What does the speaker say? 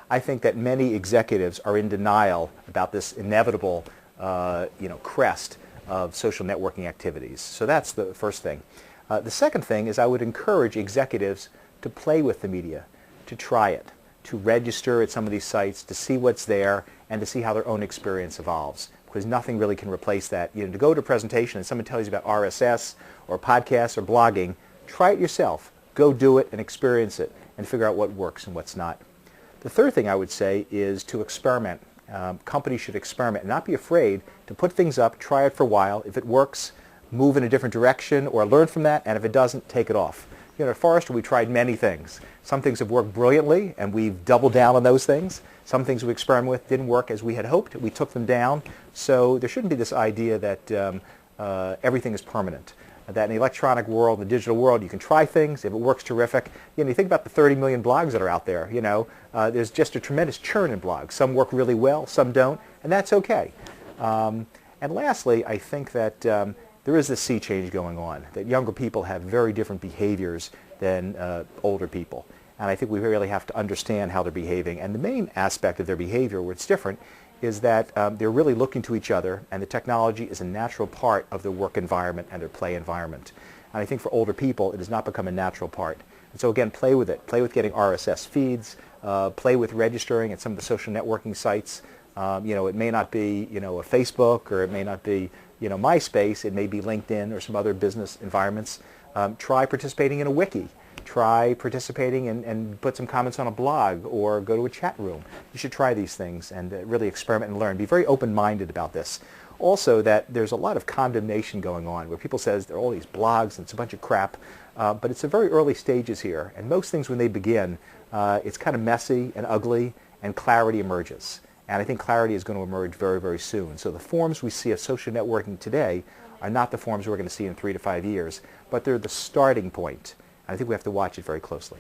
I think that many executives are in denial about this inevitable crest of social networking activities. So that's the first thing. The second thing is I would encourage executives to play with the media, to try it, to register at some of these sites, to see what's there, and to see how their own experience evolves. Because nothing really can replace that. To go to a presentation and someone tells you about RSS or podcasts or blogging, try it yourself. Go do it and experience it and figure out what works and what's not. The third thing I would say is to experiment. Companies should experiment and not be afraid to put things up, try it for a while. If it works, move in a different direction or learn from that, and if it doesn't, take it off. At Forrester, we tried many things. Some things have worked brilliantly, and we've doubled down on those things. Some things we experimented with didn't work as we had hoped. We took them down. So there shouldn't be this idea that everything is permanent. That in the electronic world, the digital world, you can try things. If it works, terrific. You think about the 30 million blogs that are out there. There's just a tremendous churn in blogs. Some work really well, some don't, and that's okay. And lastly, I think that there is this sea change going on, that younger people have very different behaviors than older people. And I think we really have to understand how they're behaving. And the main aspect of their behavior where it's different is that they're really looking to each other, and the technology is a natural part of their work environment and their play environment. And I think for older people, it has not become a natural part. And so again, play with it. Play with getting RSS feeds. Play with registering at some of the social networking sites. It may not be, a Facebook, or it may not be, MySpace. It may be LinkedIn or some other business environments. Try participating in a wiki. Try participating and put some comments on a blog or go to a chat room. You should try these things and really experiment and learn. Be very open-minded about this. Also, that there's a lot of condemnation going on where people says there are all these blogs and it's a bunch of crap, but it's the very early stages here. And most things when they begin, it's kind of messy and ugly, and clarity emerges. And I think clarity is going to emerge very, very soon. So the forms we see of social networking today are not the forms we're going to see in 3 to 5 years, but they're the starting point. I think we have to watch it very closely.